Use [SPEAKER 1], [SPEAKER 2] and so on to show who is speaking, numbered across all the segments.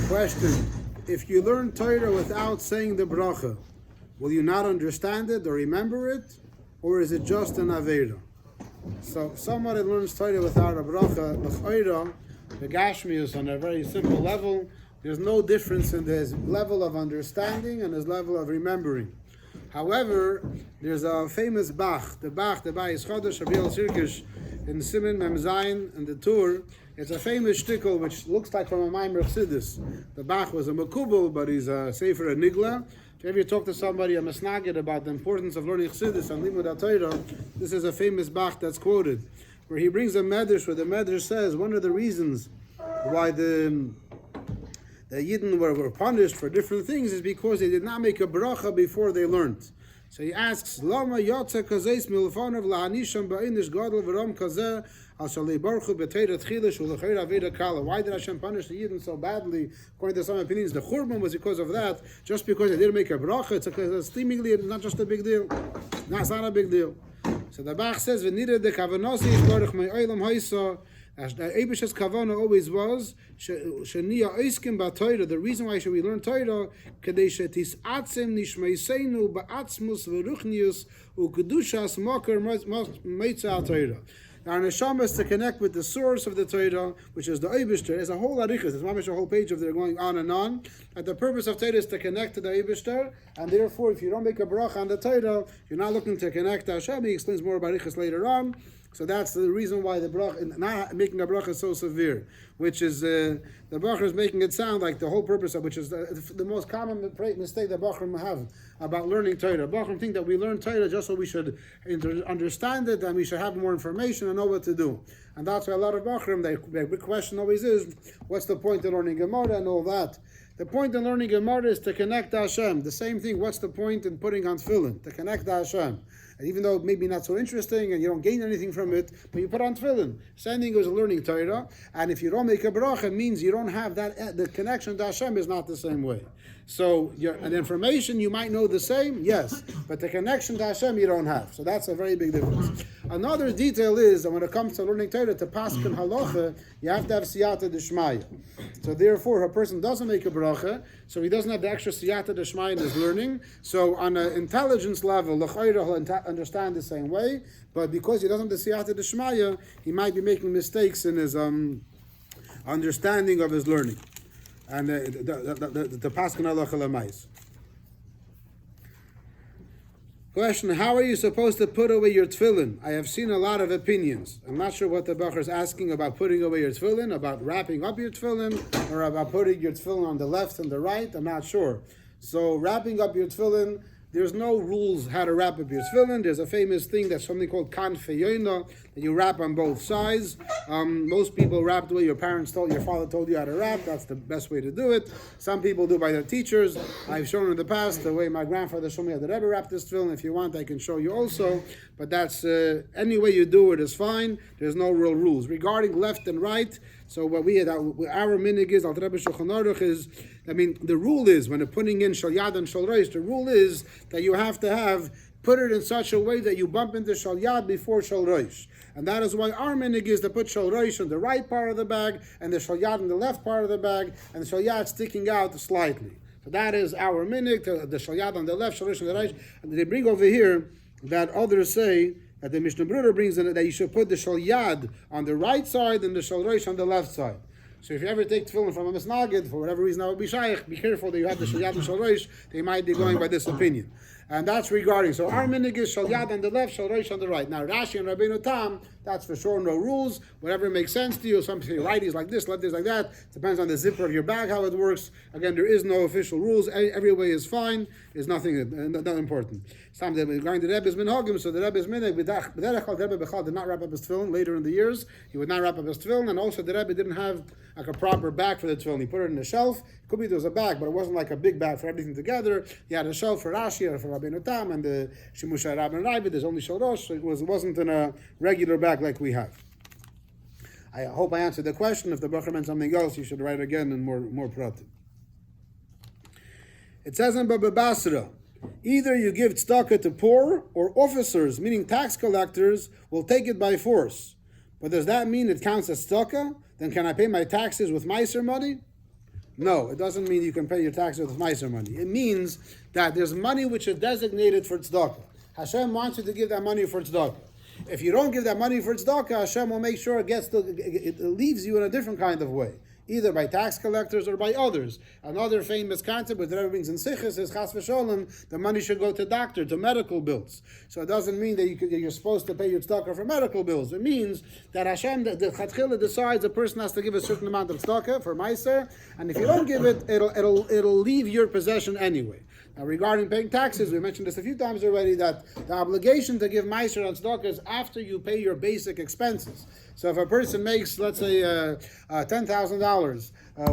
[SPEAKER 1] Question: if you learn Torah without saying the bracha, will you not understand it or remember it, or is it just an avera? So somebody learns Torah without a bracha, l'chayra, the Gashmius on a very simple level. There's no difference in his level of understanding and his level of remembering. However, there's a famous Bach, the Bayis Chodesh, Abiel Sirkish, in Siman Mem Zayin, and the Tur. It's a famous shtickle which looks like from a Maimer Chassidus. The Bach was a Makubal, but he's a Sefer Nigla. If you ever talk to somebody, a Masnagid, about the importance of learning Chassidus and Limud HaTorah, this is a famous Bach that's quoted, where he brings a Medrash, where the Medrash says one of the reasons why the Yidden were punished for different things is because they did not make a bracha before they learned. So he asks, Lama yotza kazeis milfonov la'anisham ba'inish gadol v'ram kazeh al shalei baruchu b'teirat chilish u'lechayr aveda kala. Why did Hashem punish the Yidden so badly? According to some opinions, the Churban was because of that. Just because they didn't make a bracha, it's seemingly not just a big deal. No, it's not a big deal. So the Bach says, v'nira de kavanosi ish baruch me'olam haisa. The Eibish's kavana always was sheniya oiskim ba'Torah. The reason why should we learn Torah, kadei shetis atzem nishmeiseinu ba'atzmus v'ruchnius u'kedushas makar meitzah Torah. Our neshama is to connect with the source of the Torah, which is the Eibishter. There's a whole arichas. There's a whole page of there going on. And the purpose of Torah is to connect to the Eibishter, and therefore, if you don't make a bracha on the Torah, you're not looking to connect to Hashem. He explains more about arichas later on. So that's the reason why the bracha, not making a bracha is so severe, which is the bracha is making it sound like the whole purpose of which is the most common mistake that Bachrim have about learning Torah. Bachrim think that we learn Torah just so we should understand it and we should have more information and know what to do. And that's why a lot of Bachrim, their big question always is, what's the point of learning Gemara and all that? The point in learning Gemara is to connect to Hashem. The same thing, what's the point in putting on tefillin? To connect to Hashem. And even though it may be not so interesting and you don't gain anything from it, but you put on tefillin. Same thing as learning Torah. And if you don't make a bracha, it means you don't have that, the connection to Hashem is not the same way. So an information you might know the same, yes, but the connection to Hashem you don't have. So that's a very big difference. Another detail is that when it comes to learning Torah, to paskin halacha, you have to have siyata d'shmaya. So therefore, a person doesn't make a bracha, so he doesn't have the extra siyata d'shmaya in his learning. So on an intelligence level, l'chayra he'll understand the same way, but because he doesn't have the siyata d'shmaya, he might be making mistakes in his understanding of his learning. And the paskin halacha l'mais. Question: how are you supposed to put away your tefillin? I have seen a lot of opinions. I'm not sure what the Bachar is asking about putting away your tefillin, about wrapping up your tefillin, or about putting your tefillin on the left and the right. I'm not sure. So wrapping up your tefillin, there's no rules how to wrap up your tefillin. There's a famous thing that's something called kanfeyona, that you wrap on both sides. Most people wrap the way your father told you how to wrap. That's the best way to do it. Some people do by their teachers. I've shown in the past the way my grandfather showed me how the Rebbe wrapped this tefillin. If you want, I can show you also. But that's any way you do it is fine. There's no real rules regarding left and right. So what we had, our minig is, Alter Rebbe Shulchan Aruch is, the rule is when you're putting in shal yad and shal reish, the rule is that you have to put it in such a way that you bump into shal yad before shal reish. And that is why our minig is to put shal reish in the right part of the bag and the shal yad in the left part of the bag and the shal yad sticking out slightly. So that is our minig, the shal yad on the left, shal reish on the right. And they bring over here that others say that the Mishnah Brura brings in that you should put the shal yad on the right side and the shal reish on the left side. So if you ever take tefillin from a misnagid, for whatever reason that would be shaykh, be careful that you have the shal yad and shal reish. They might be going by this opinion. And that's regarding. So our minig is shal yad on the left, shal reish on the right. Now Rashi and Rabbeinu Tam, that's for sure no rules. Whatever makes sense to you. Some say right is like this, left is like that. Depends on the zipper of your bag, how it works. Again, there is no official rules. Every way is fine. There's nothing not important. Some regarding the Rebbe's minhagim, so the Rebbe's minig, the Rebbe Bechal did not wrap up his tefillin later in the years. He would not wrap up his tefillin, and also the Rebbe didn't have like a proper bag for the tefillin. He put it in a shelf. It could be there was a bag, but it wasn't like a big bag for everything together. He had a shelf for Rashi or for Rabbeinu Tam and the Shimusha Rabban and Ravid. There's only Shal Rosh, so it wasn't in a regular bag like we have. I hope I answered the question. If the Bachar meant something else, you should write again and more pratim. It says in Baba Basra, either you give tzedakah to poor, or officers, meaning tax collectors, will take it by force. But does that mean it counts as tzedakah? Then can I pay my taxes with meiser money? No, it doesn't mean you can pay your taxes with Meiser money. It means that there's money which is designated for tzedakah. Hashem wants you to give that money for tzedakah. If you don't give that money for tzedakah, Hashem will make sure it leaves you in a different kind of way, either by tax collectors or by others. Another famous concept which everyone brings in Sichos is Chas v'Sholem, the money should go to doctor, to medical bills. So it doesn't mean that you're supposed to pay your tzedakah for medical bills. It means that Hashem, the Chatchila decides a person has to give a certain amount of tzedakah for Meiser, and if you don't give it, it'll leave your possession anyway. Now, regarding paying taxes, we mentioned this a few times already, that the obligation to give Meiser on tzedakah is after you pay your basic expenses. So if a person makes, let's say, $10,000,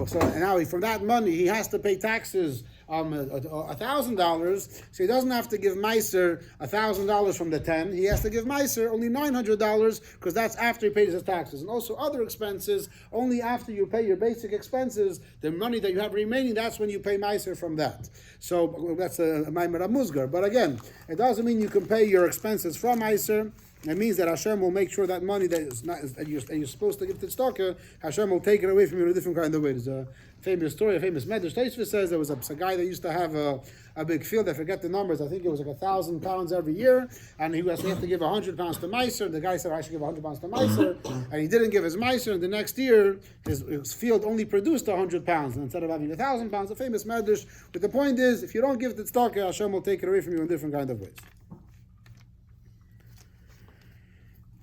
[SPEAKER 1] so now from that money he has to pay taxes $1,000, so he doesn't have to give Meiser $1,000 from the 10. He has to give Meiser only $900 because that's after he pays his taxes, and also other expenses. Only after you pay your basic expenses, the money that you have remaining, that's when you pay Meiser from that. So that's a Maimer Musgar. But again, it doesn't mean you can pay your expenses from Meiser. It means that Hashem will make sure that money that you're supposed to give to tzedakah, Hashem will take it away from you in a different kind of way. There's a famous story, a famous medrash. Tosfos says there was a guy that used to have a big field. I forget the numbers. I think it was like 1,000 pounds every year, and he had to give 100 pounds to Meiser. The guy said, I should give 100 pounds to Meiser, and he didn't give his Meiser. And the next year, his field only produced 100 pounds, and instead of having 1,000 pounds, a famous medrash. But the point is, if you don't give the tzedakah, Hashem will take it away from you in different kind of ways.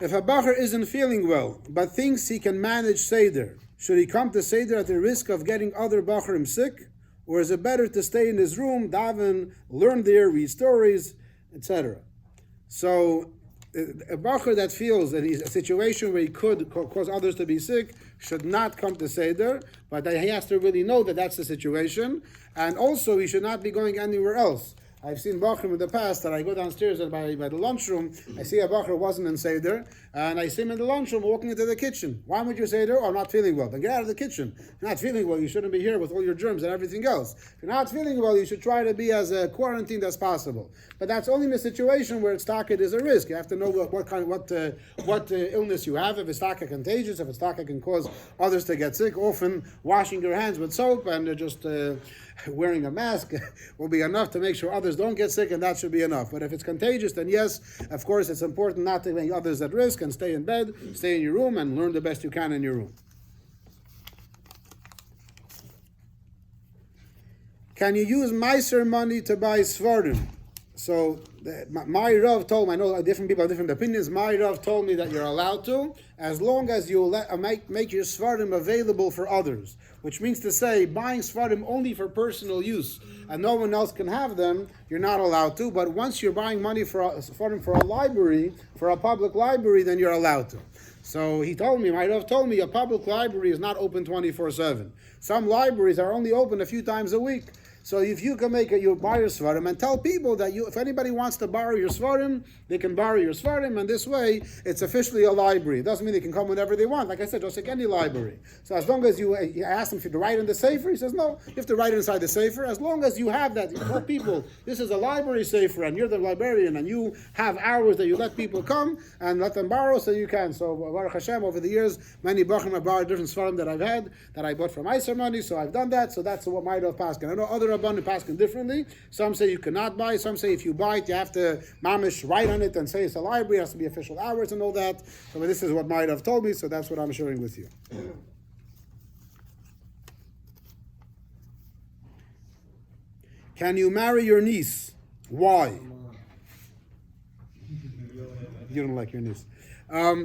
[SPEAKER 1] If a bacher isn't feeling well, but thinks he can manage Seder, should he come to Seder at the risk of getting other bacherim sick? Or is it better to stay in his room, daven, learn there, read stories, etc.? So, a bacher that feels that he's in a situation where he could cause others to be sick should not come to Seder, but he has to really know that that's the situation, and also he should not be going anywhere else. I've seen Bachrim in the past that I go downstairs by the lunchroom, I see a Bachar wasn't in Seder, and I see him in the lunchroom walking into the kitchen. Why would you say there? Oh, I'm not feeling well. Then get out of the kitchen. If you're not feeling well, you shouldn't be here with all your germs and everything else. If you're not feeling well, you should try to be as quarantined as possible. But that's only in a situation where it's taka is a risk. You have to know what illness you have. If it's taka contagious, if it's taka can cause others to get sick. Often washing your hands with soap and just wearing a mask will be enough to make sure others don't get sick, and that should be enough. But if it's contagious, then yes, of course, it's important not to make others at risk, and stay in bed, stay in your room, and learn the best you can in your room. Can you use Meiser money to buy Svardim? So my Rav told me, I know different people have different opinions, my Rav told me that you're allowed to, as long as you make your Svardim available for others. Which means to say, buying Svardim only for personal use, and no one else can have them, you're not allowed to. But once you're buying money for Svardim for a library, for a public library, then you're allowed to. So he told me, my Rav told me, a public library is not open 24/7. Some libraries are only open a few times a week. So if you can make you buy your Svardim and tell people that if anybody wants to borrow your Svardim, they can borrow your Svardim, and this way it's officially a library. It doesn't mean they can come whenever they want. Like I said, just like any library. So as long as you ask them if you to write in the sefer, he says no, you have to write inside the sefer. As long as you have that, you tell people this is a library sefer and you're the librarian and you have hours that you let people come and let them borrow, so you can. So Baruch Hashem, over the years, many Bachrim have borrowed different Svardim that I've had, that I bought from Meiser money, so I've done that. So that's what my Rav Paskin. I know other Rabbanim Paskin differently. Some say you cannot buy. Some say if you buy it, you have to mamish write on it and say it's a library. It has to be official hours and all that. So this is what my Rav told me. So that's what I'm sharing with you. Can you marry your niece? Why? You don't like your niece.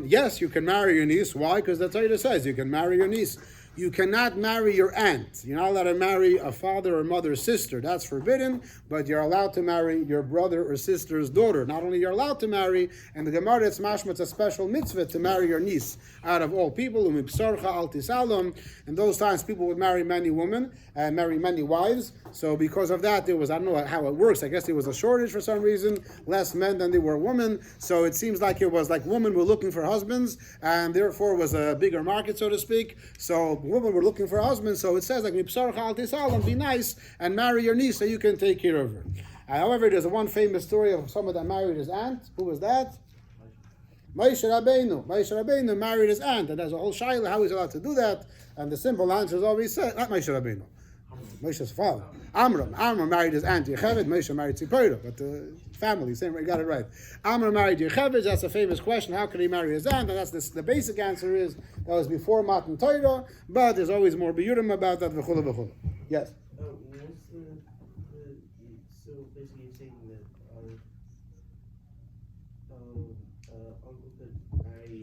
[SPEAKER 1] Yes, you can marry your niece. Why? Because the Torah says you can marry your niece. You cannot marry your aunt. You're not allowed to marry a father or mother's sister. That's forbidden, but you're allowed to marry your brother or sister's daughter. Not only you're allowed to marry, and the Gemara, it's mashma, it's a special mitzvah to marry your niece. Out of all people, in those times, people would marry many women and marry many wives. So because of that, there was, I don't know how it works, I guess there was a shortage for some reason, less men than there were women. So it seems like it was like women were looking for husbands, and therefore was a bigger market, so to speak. So women were looking for husbands, so it says like be nice and marry your niece so you can take care of her. However, there's one famous story of someone that married his aunt. Who was that? Moshe Rabbeinu. Moshe Rabbeinu married his aunt, and there's a whole shaila how he's allowed to do that. And the simple answer is always said, not Moshe Rabbeinu. Moshe's father. Amram married his aunt Yocheved, Moshe married Tzipora, but family, same way, got it right. Amram married Yocheved, that's a famous question, how could he marry his aunt? And that's the basic answer is, that was before Matan Torah, but there's always more biyurim about that, v'chula v'chula. Yes?
[SPEAKER 2] What's so basically you're saying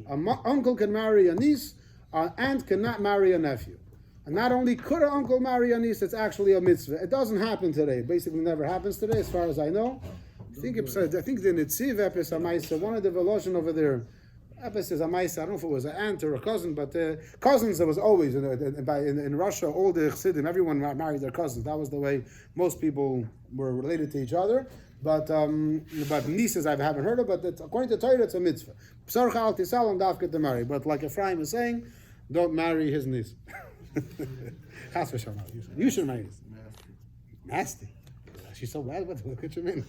[SPEAKER 2] that
[SPEAKER 1] uncle can marry a niece, aunt cannot marry a nephew. And not only could an uncle marry a niece, it's actually a mitzvah. It doesn't happen today. It basically never happens today, as far as I know. I think the Netziv Epis Amaisa, one of the Veloshin over there, Epis is Amaisa, I don't know if it was an aunt or a cousin, but cousins, there was always, in Russia, all the Chassidim, everyone married their cousins. That was the way most people were related to each other. But nieces I haven't heard of, but according to Torah, it's a mitzvah. Psarcha al tisalam dafka to marry. But like Ephraim is saying, don't marry his niece. You should marry his. Nasty. She's so bad. What you mean?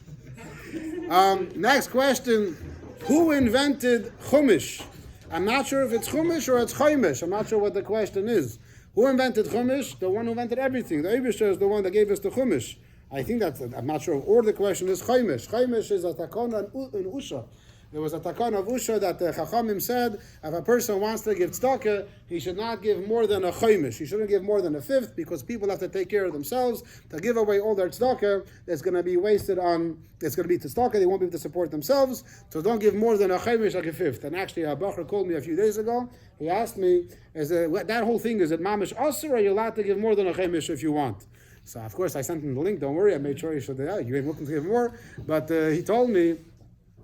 [SPEAKER 1] Next question. Who invented Chumash? I'm not sure if it's Chumash or it's Chaimish. I'm not sure what the question is. Who invented Chumash? The one who invented everything. The Eibusher is the one that gave us the Chumash. I think I'm not sure. Or the question is Chaimish. Chaimish is a takana in Usha. There was a takana of Usha that the Chachamim said, if a person wants to give tzedakah, he should not give more than a chaimish. He shouldn't give more than a fifth, because people have to take care of themselves. To give away all their tzedakah, it's going to be wasted on, it's going to be tzedakah, they won't be able to support themselves. So don't give more than a chaimish, like a fifth. And actually, a Bacher called me a few days ago. He asked me, that whole thing, is it mamish asur, or are you allowed to give more than a chaimish if you want? So of course I sent him the link. Don't worry, I made sure he should. You ain't looking to give more, but he told me.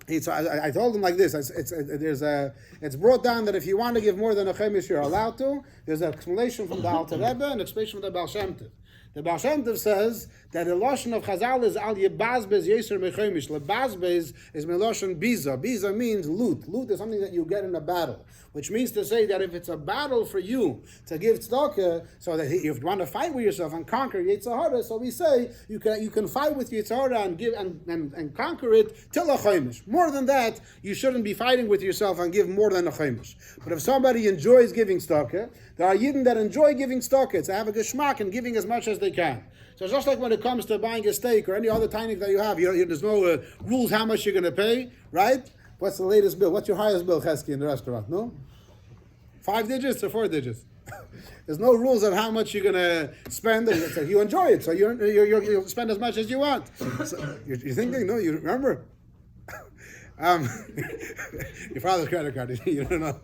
[SPEAKER 1] I told him like this. It's brought down that if you want to give more than a cheimish, you're allowed to. There's an explanation from the Alter Rebbe and an explanation from the Baal Shem Tov. The Baal Shem Tov says that the lashon of Chazal is al yebazbez yeser mecheimish. Lebazbez is melashon biza. Biza means loot. Loot is something that you get in a battle, which means to say that if it's a battle for you to give tzedakah, so that if you want to fight with yourself and conquer Yetzer Hara, so we say you can fight with Yetzer Hara and give and conquer it till a chaimish. More than that, you shouldn't be fighting with yourself and give more than a chaimish. But if somebody enjoys giving tzedakah, there are yidden that enjoy giving tzedakah. To have a geschmack and giving as much as they can. So just like when it comes to buying a steak or any other tiny that you have, there's no rules how much you're going to pay, right? What's the latest bill? What's your highest bill, Chesky, in the restaurant? No? 5 digits or 4 digits? There's no rules of how much you're going to spend. So you enjoy it, so you'll spend as much as you want. So you're thinking, no, you remember? Your father's credit card, you don't know.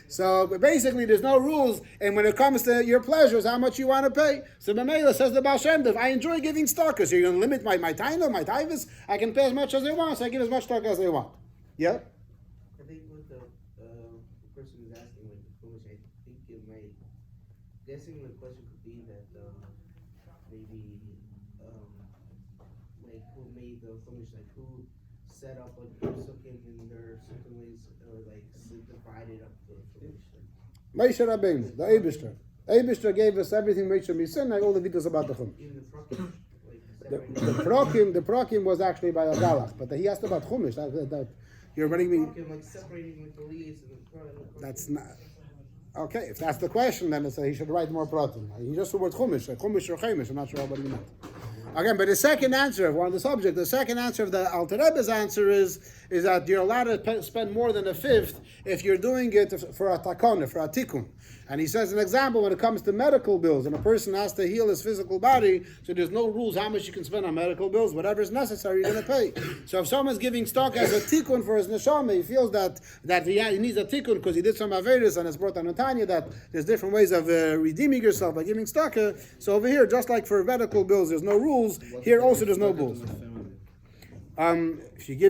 [SPEAKER 1] So basically, there's no rules, and when it comes to your pleasures, how much you want to pay. So Mamela says the Baal Shem Tov, I enjoy giving tzedakah. So you're going to limit my taina, my taivas. I can pay as much as I want, so I give as much tzedakah as I want. Yeah.
[SPEAKER 2] I think what the person who's asking with the Chumash, I think it might. Guessing the question could be that maybe like who made the Chumash, like who set up a psukim in their certain ways, or like divided up the Chumash.
[SPEAKER 1] Moshe Rabbeinu, the Eibishter. Eibishter gave us everything Moshe Misin, like all the details about the Chumash.
[SPEAKER 2] Even the
[SPEAKER 1] The Prokim was actually by a Galach, but he asked about Chumash. That you're running me.
[SPEAKER 2] Like separating with the leaves and the
[SPEAKER 1] That's not. Okay, if that's the question, then he should write more Protim. He just the word Chumash or Chaimish. I'm not sure what he meant. Again, but the second answer of one of the subject, the second answer of the Alter Rebbe's answer is that you're allowed to spend more than a fifth if you're doing it for a takana, for a tikkun. And he says an example when it comes to medical bills, and a person has to heal his physical body, so there's no rules how much you can spend on medical bills. Whatever is necessary, you're going to pay. So if someone's giving stock as a tikkun for his neshama, he feels that he needs a tikkun because he did some averis, and it's brought on Netanya that there's different ways of redeeming yourself by giving stock. So over here, just like for medical bills, there's no rules. Here also there's no rules. If you give